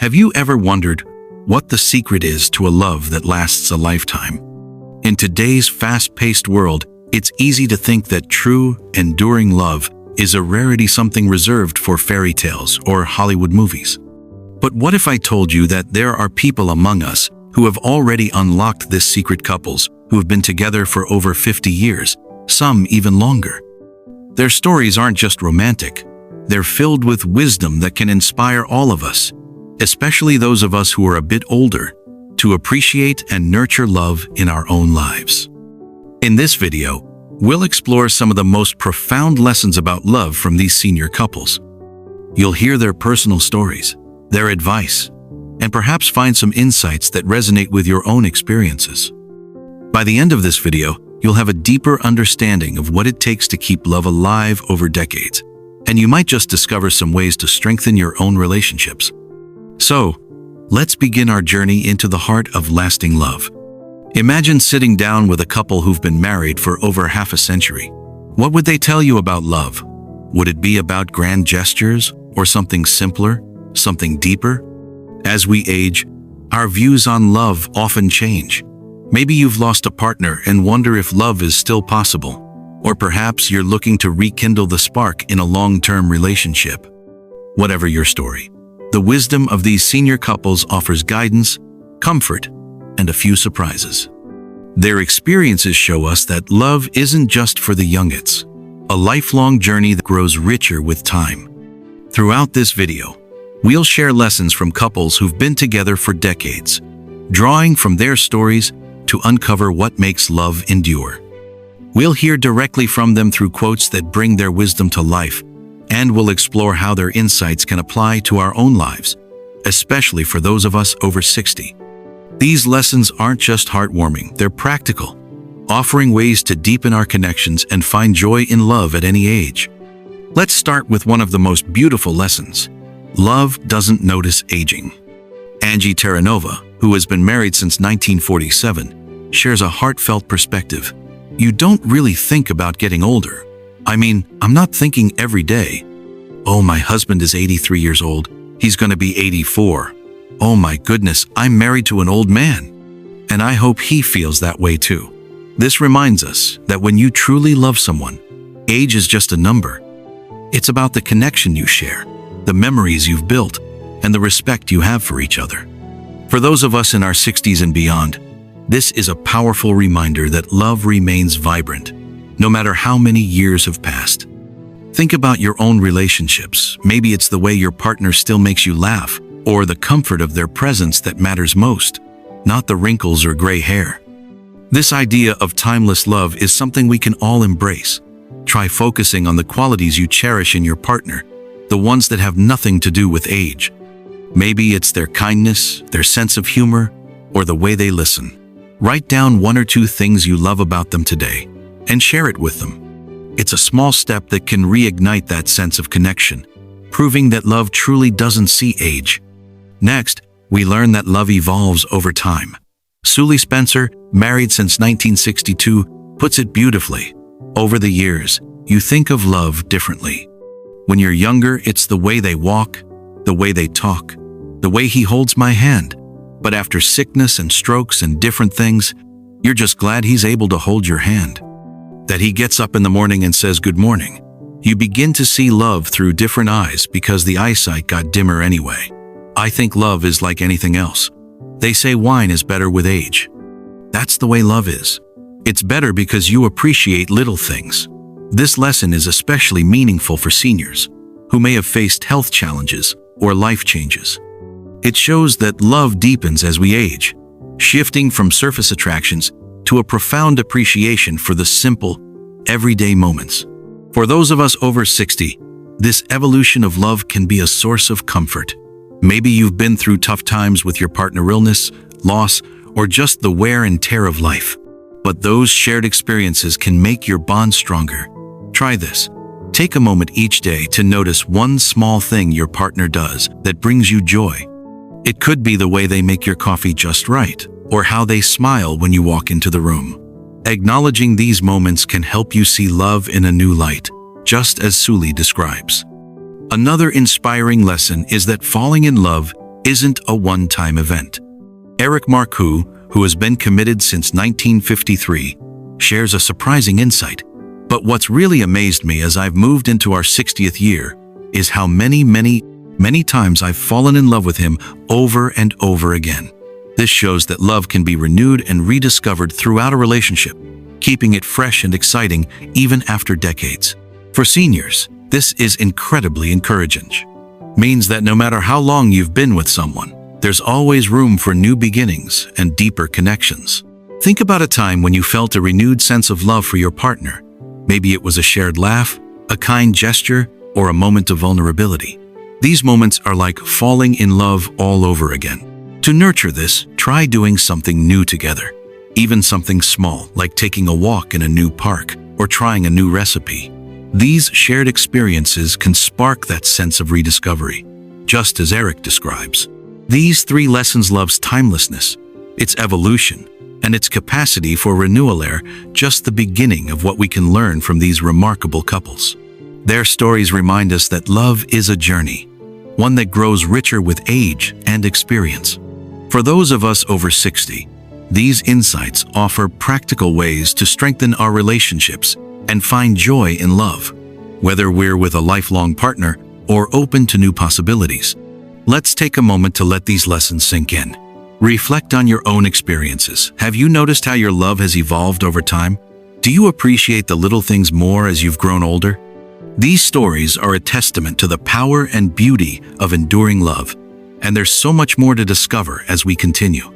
Have you ever wondered what the secret is to a love that lasts a lifetime? In today's fast-paced world, it's easy to think that true, enduring love is a rarity, something reserved for fairy tales or Hollywood movies. But what if I told you that there are people among us who have already unlocked this secret, couples who have been together for over 50 years, some even longer? Their stories aren't just romantic. They're filled with wisdom that can inspire all of us, especially those of us who are a bit older, to appreciate and nurture love in our own lives. In this video, we'll explore some of the most profound lessons about love from these senior couples. You'll hear their personal stories, their advice, and perhaps find some insights that resonate with your own experiences. By the end of this video, you'll have a deeper understanding of what it takes to keep love alive over decades, and you might just discover some ways to strengthen your own relationships. So, let's begin our journey into the heart of lasting love. Imagine sitting down with a couple who've been married for over half a century. What would they tell you about love? Would it be about grand gestures or something simpler, something deeper? As we age, our views on love often change. Maybe you've lost a partner and wonder if love is still possible. Or perhaps you're looking to rekindle the spark in a long-term relationship. Whatever your story, the wisdom of these senior couples offers guidance, comfort, and a few surprises. Their experiences show us that love isn't just for the youngets, a lifelong journey that grows richer with time. Throughout this video, we'll share lessons from couples who've been together for decades, drawing from their stories to uncover what makes love endure. We'll hear directly from them through quotes that bring their wisdom to life, and we'll explore how their insights can apply to our own lives, especially for those of us over 60. These lessons aren't just heartwarming, they're practical, offering ways to deepen our connections and find joy in love at any age. Let's start with one of the most beautiful lessons. Love doesn't notice aging. Angie Terranova, who has been married since 1947, shares a heartfelt perspective. You don't really think about getting older. I mean, I'm not thinking every day, oh, my husband is 83 years old, he's going to be 84. Oh my goodness, I'm married to an old man. And I hope he feels that way too. This reminds us that when you truly love someone, age is just a number. It's about the connection you share, the memories you've built, and the respect you have for each other. For those of us in our 60s and beyond, this is a powerful reminder that love remains vibrant, no matter how many years have passed. Think about your own relationships. Maybe it's the way your partner still makes you laugh, or the comfort of their presence that matters most, not the wrinkles or gray hair. This idea of timeless love is something we can all embrace. Try focusing on the qualities you cherish in your partner, the ones that have nothing to do with age. Maybe it's their kindness, their sense of humor, or the way they listen. Write down one or two things you love about them today and share it with them. It's a small step that can reignite that sense of connection, proving that love truly doesn't see age. Next, we learn that love evolves over time. Sully Spencer, married since 1962, puts it beautifully. Over the years, you think of love differently. When you're younger, it's the way they walk, the way they talk, the way he holds my hand. But after sickness and strokes and different things, you're just glad he's able to hold your hand. That he gets up in the morning and says good morning. You begin to see love through different eyes because the eyesight got dimmer anyway. I think love is like anything else. They say wine is better with age. That's the way love is. It's better because you appreciate little things. This lesson is especially meaningful for seniors who may have faced health challenges or life changes. It shows that love deepens as we age, shifting from surface attractions to a profound appreciation for the simple, everyday moments. For those of us over 60, this evolution of love can be a source of comfort. Maybe you've been through tough times with your partner, illness, loss, or just the wear and tear of life. But those shared experiences can make your bond stronger. Try this. Take a moment each day to notice one small thing your partner does that brings you joy. It could be the way they make your coffee just right, or how they smile when you walk into the room. Acknowledging these moments can help you see love in a new light, just as Sully describes. Another inspiring lesson is that falling in love isn't a one-time event. Eric Marcoux, who has been committed since 1953, shares a surprising insight. But what's really amazed me as I've moved into our 60th year is how many times I've fallen in love with him over and over again. This shows that love can be renewed and rediscovered throughout a relationship, keeping it fresh and exciting even after decades. For seniors, this is incredibly encouraging. Means that no matter how long you've been with someone, there's always room for new beginnings and deeper connections. Think about a time when you felt a renewed sense of love for your partner. Maybe it was a shared laugh, a kind gesture, or a moment of vulnerability. These moments are like falling in love all over again. To nurture this, try doing something new together. Even something small, like taking a walk in a new park or trying a new recipe. These shared experiences can spark that sense of rediscovery, just as Eric describes. These 3 lessons: love's timelessness, its evolution, and its capacity for renewal are just the beginning of what we can learn from these remarkable couples. Their stories remind us that love is a journey, one that grows richer with age and experience. For those of us over 60, these insights offer practical ways to strengthen our relationships and find joy in love, whether we're with a lifelong partner or open to new possibilities. Let's take a moment to let these lessons sink in. Reflect on your own experiences. Have you noticed how your love has evolved over time? Do you appreciate the little things more as you've grown older? These stories are a testament to the power and beauty of enduring love, and there's so much more to discover as we continue.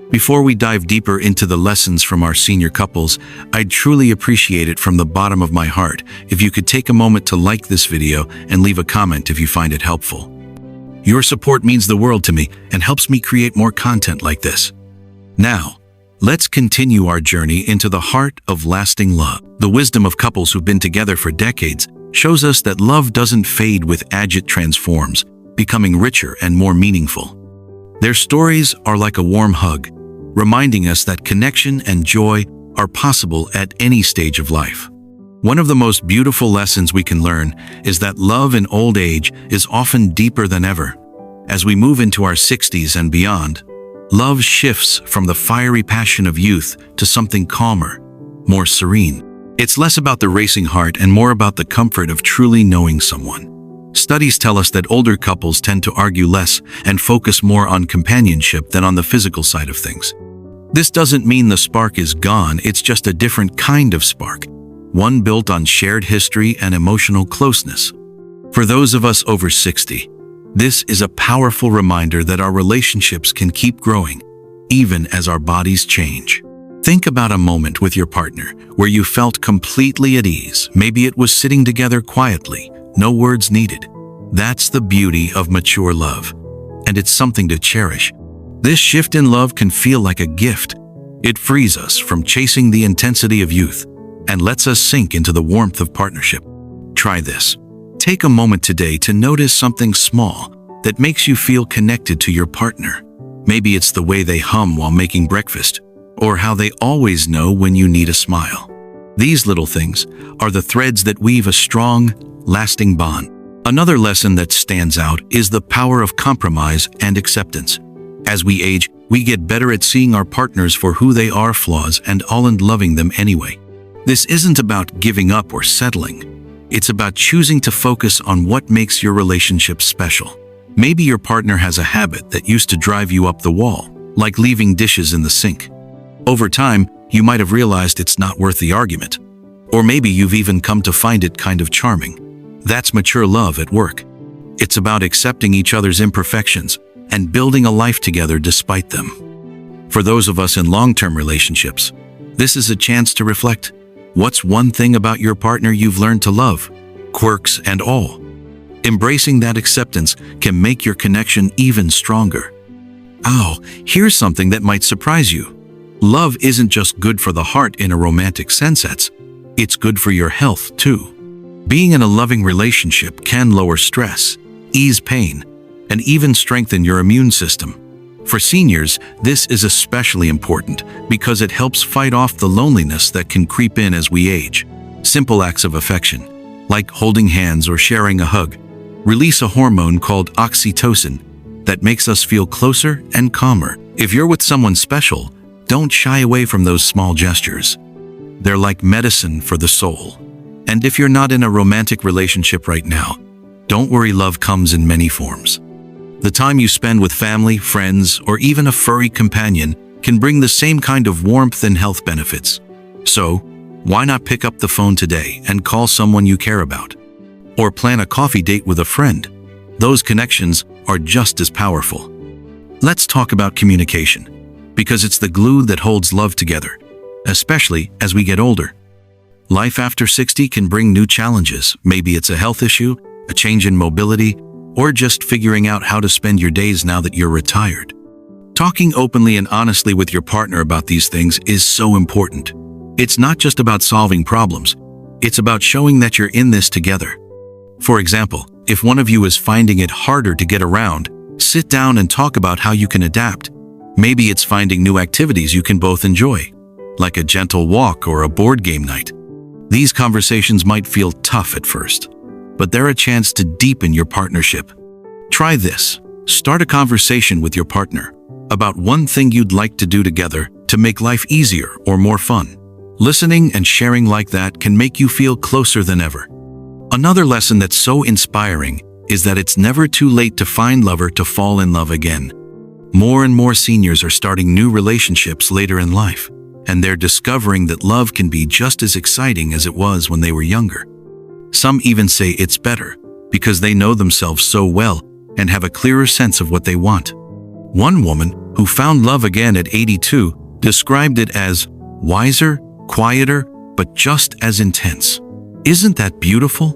Before we dive deeper into the lessons from our senior couples, I'd truly appreciate it from the bottom of my heart if you could take a moment to like this video and leave a comment if you find it helpful. Your support means the world to me and helps me create more content like this. Now, let's continue our journey into the heart of lasting love. The wisdom of couples who've been together for decades shows us that love doesn't fade with age, it transforms, becoming richer and more meaningful. Their stories are like a warm hug, reminding us that connection and joy are possible at any stage of life. One of the most beautiful lessons we can learn is that love in old age is often deeper than ever. As we move into our 60s and beyond, love shifts from the fiery passion of youth to something calmer, more serene. It's less about the racing heart and more about the comfort of truly knowing someone. Studies tell us that older couples tend to argue less and focus more on companionship than on the physical side of things. This doesn't mean the spark is gone, it's just a different kind of spark, one built on shared history and emotional closeness. For those of us over 60, this is a powerful reminder that our relationships can keep growing, even as our bodies change. Think about a moment with your partner where you felt completely at ease. Maybe it was sitting together quietly, no words needed. That's the beauty of mature love, and it's something to cherish. This shift in love can feel like a gift. It frees us from chasing the intensity of youth and lets us sink into the warmth of partnership. Try this. Take a moment today to notice something small that makes you feel connected to your partner. Maybe it's the way they hum while making breakfast, or how they always know when you need a smile. These little things are the threads that weave a strong, lasting bond. Another lesson that stands out is the power of compromise and acceptance. As we age, we get better at seeing our partners for who they are, flaws and all, and loving them anyway. This isn't about giving up or settling. It's about choosing to focus on what makes your relationship special. Maybe your partner has a habit that used to drive you up the wall, like leaving dishes in the sink. Over time, you might have realized it's not worth the argument. Or maybe you've even come to find it kind of charming. That's mature love at work. It's about accepting each other's imperfections and building a life together despite them. For those of us in long-term relationships, this is a chance to reflect. What's one thing about your partner you've learned to love, quirks and all? Embracing that acceptance can make your connection even stronger. Oh, here's something that might surprise you. Love isn't just good for the heart in a romantic sense, it's good for your health too. Being in a loving relationship can lower stress, ease pain, and even strengthen your immune system. For seniors, this is especially important because it helps fight off the loneliness that can creep in as we age. Simple acts of affection, like holding hands or sharing a hug, release a hormone called oxytocin that makes us feel closer and calmer. If you're with someone special, don't shy away from those small gestures. They're like medicine for the soul. And if you're not in a romantic relationship right now, don't worry, love comes in many forms. The time you spend with family, friends, or even a furry companion can bring the same kind of warmth and health benefits. So, why not pick up the phone today and call someone you care about? Or plan a coffee date with a friend. Those connections are just as powerful. Let's talk about communication, because it's the glue that holds love together, especially as we get older. Life after 60 can bring new challenges. Maybe it's a health issue, a change in mobility, or just figuring out how to spend your days now that you're retired. Talking openly and honestly with your partner about these things is so important. It's not just about solving problems, it's about showing that you're in this together. For example, if one of you is finding it harder to get around, sit down and talk about how you can adapt. Maybe it's finding new activities you can both enjoy, like a gentle walk or a board game night. These conversations might feel tough at first, but they're a chance to deepen your partnership. Try this. Start a conversation with your partner about one thing you'd like to do together to make life easier or more fun. Listening and sharing like that can make you feel closer than ever. Another lesson that's so inspiring is that it's never too late to find love or to fall in love again. More and more seniors are starting new relationships later in life, and they're discovering that love can be just as exciting as it was when they were younger. Some even say it's better because they know themselves so well and have a clearer sense of what they want. One woman who found love again at 82 described it as wiser, quieter, but just as intense. Isn't that beautiful?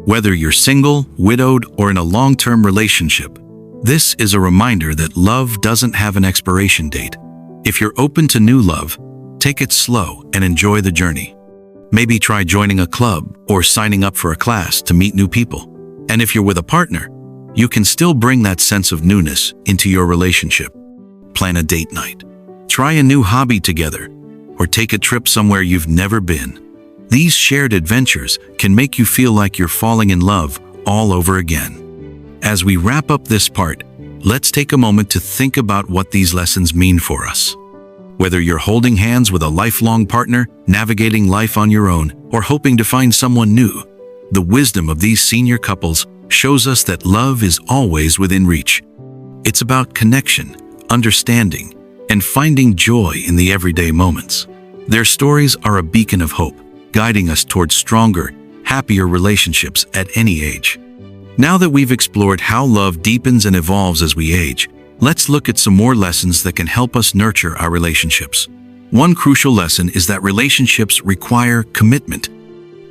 Whether you're single, widowed, or in a long-term relationship, this is a reminder that love doesn't have an expiration date. If you're open to new love, take it slow and enjoy the journey. Maybe try joining a club or signing up for a class to meet new people. And if you're with a partner, you can still bring that sense of newness into your relationship. Plan a date night. Try a new hobby together, or take a trip somewhere you've never been. These shared adventures can make you feel like you're falling in love all over again. As we wrap up this part, let's take a moment to think about what these lessons mean for us. Whether you're holding hands with a lifelong partner, navigating life on your own, or hoping to find someone new, the wisdom of these senior couples shows us that love is always within reach. It's about connection, understanding, and finding joy in the everyday moments. Their stories are a beacon of hope, guiding us towards stronger, happier relationships at any age. Now that we've explored how love deepens and evolves as we age, let's look at some more lessons that can help us nurture our relationships. One crucial lesson is that relationships require commitment.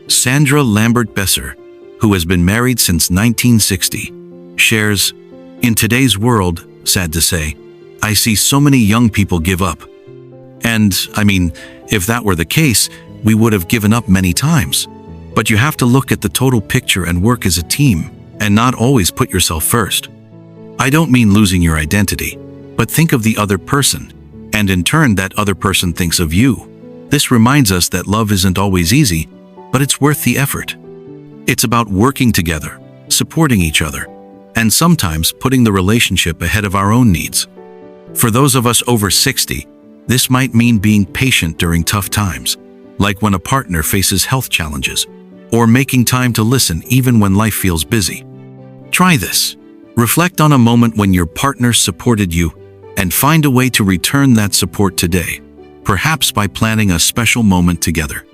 Sandra Lambert-Besser, who has been married since 1960, shares, "In today's world, sad to say, I see so many young people give up. And, if that were the case, we would have given up many times. But you have to look at the total picture and work as a team, and not always put yourself first. I don't mean losing your identity, but think of the other person, and in turn that other person thinks of you. This reminds us that love isn't always easy, but it's worth the effort. It's about working together, supporting each other, and sometimes putting the relationship ahead of our own needs. For those of us over 60, this might mean being patient during tough times, like when a partner faces health challenges, or making time to listen even when life feels busy. Try this. Reflect on a moment when your partner supported you, and find a way to return that support today, perhaps by planning a special moment together.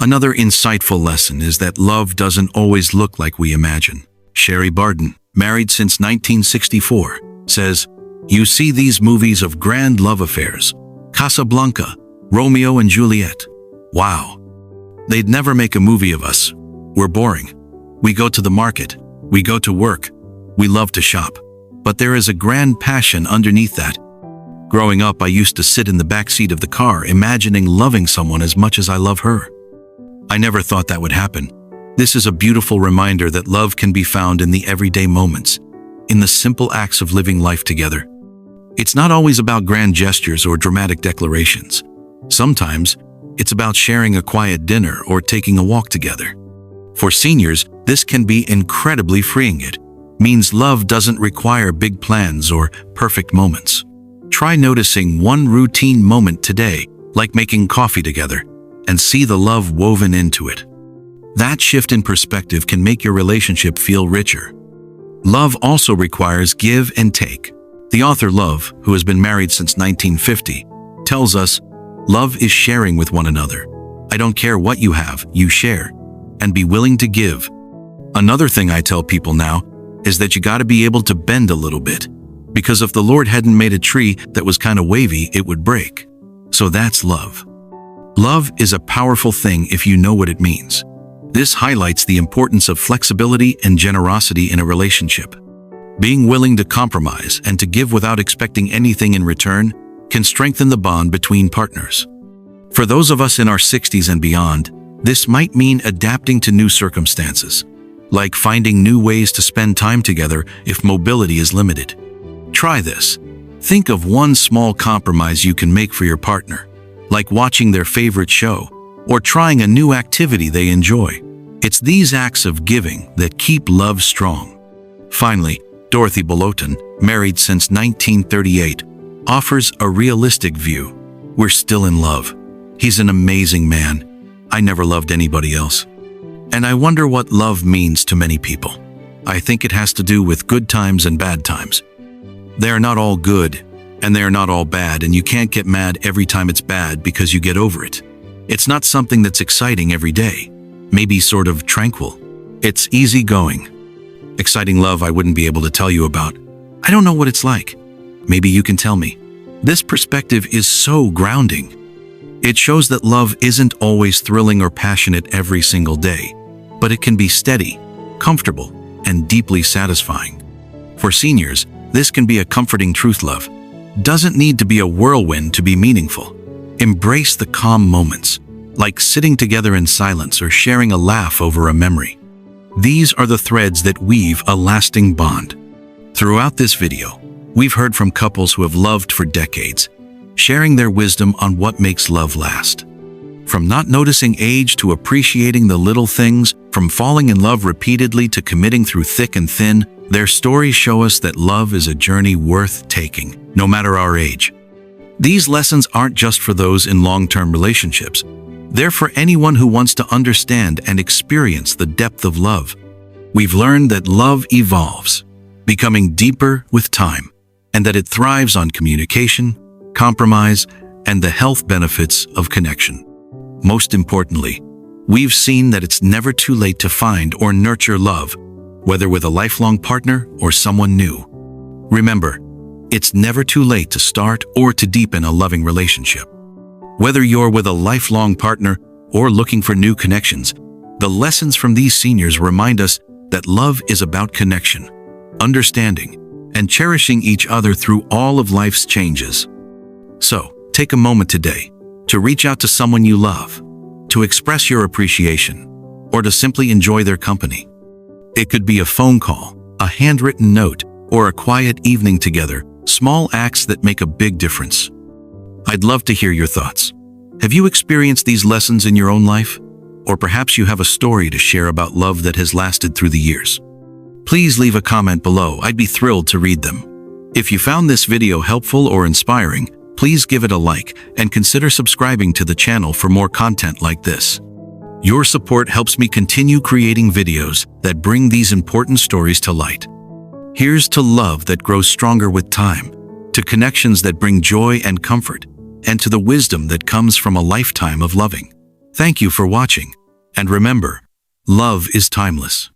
Another insightful lesson is that love doesn't always look like we imagine. Sherry Barden, married since 1964, says, "You see these movies of grand love affairs, Casablanca, Romeo and Juliet. Wow. They'd never make a movie of us. We're boring. We go to the market. We go to work. We love to shop. But there is a grand passion underneath that. Growing up, I used to sit in the back seat of the car imagining loving someone as much as I love her. I never thought that would happen. This is a beautiful reminder that love can be found in the everyday moments, in the simple acts of living life together. It's not always about grand gestures or dramatic declarations. Sometimes, it's about sharing a quiet dinner or taking a walk together. For seniors, this can be incredibly freeing. It means love doesn't require big plans or perfect moments. Try noticing one routine moment today, like making coffee together, and see the love woven into it. That shift in perspective can make your relationship feel richer. Love also requires give and take. The author Love, who has been married since 1950, tells us, love is sharing with one another. I don't care what you have, you share, and be willing to give. Another thing I tell people now is that you gotta be able to bend a little bit, because if the Lord hadn't made a tree that was kind of wavy, it would break. So that's love. Love is a powerful thing if you know what it means. This highlights the importance of flexibility and generosity in a relationship. Being willing to compromise and to give without expecting anything in return can strengthen the bond between partners. For those of us in our 60s and beyond, this might mean adapting to new circumstances, like finding new ways to spend time together if mobility is limited. Try this. Think of one small compromise you can make for your partner, like watching their favorite show or trying a new activity they enjoy. It's these acts of giving that keep love strong. Finally, Dorothy Bolotin, married since 1938, offers a realistic view. We're still in love. He's an amazing man. I never loved anybody else. And I wonder what love means to many people. I think it has to do with good times and bad times. They are not all good, and they are not all bad, and you can't get mad every time it's bad because you get over it. It's not something that's exciting every day, maybe sort of tranquil. It's easygoing. Exciting love I wouldn't be able to tell you about. I don't know what it's like. Maybe you can tell me. This perspective is so grounding. It shows that love isn't always thrilling or passionate every single day, but it can be steady, comfortable, and deeply satisfying. For seniors, this can be a comforting truth. Love doesn't need to be a whirlwind to be meaningful. Embrace the calm moments, like sitting together in silence or sharing a laugh over a memory. These are the threads that weave a lasting bond. Throughout this video, we've heard from couples who have loved for decades, sharing their wisdom on what makes love last. From not noticing age to appreciating the little things, from falling in love repeatedly to committing through thick and thin, their stories show us that love is a journey worth taking, no matter our age. These lessons aren't just for those in long-term relationships. They're for anyone who wants to understand and experience the depth of love. We've learned that love evolves, becoming deeper with time, and that it thrives on communication, compromise, and the health benefits of connection. Most importantly, we've seen that it's never too late to find or nurture love, whether with a lifelong partner or someone new. Remember, it's never too late to start or to deepen a loving relationship. Whether you're with a lifelong partner or looking for new connections, the lessons from these seniors remind us that love is about connection, understanding, and cherishing each other through all of life's changes. So, take a moment today to reach out to someone you love, to express your appreciation, or to simply enjoy their company. It could be a phone call, a handwritten note, or a quiet evening together, small acts that make a big difference. I'd love to hear your thoughts. Have you experienced these lessons in your own life? Or perhaps you have a story to share about love that has lasted through the years. Please leave a comment below. I'd be thrilled to read them. If you found this video helpful or inspiring, please give it a like and consider subscribing to the channel for more content like this. Your support helps me continue creating videos that bring these important stories to light. Here's to love that grows stronger with time, to connections that bring joy and comfort, and to the wisdom that comes from a lifetime of loving. Thank you for watching, and remember, love is timeless.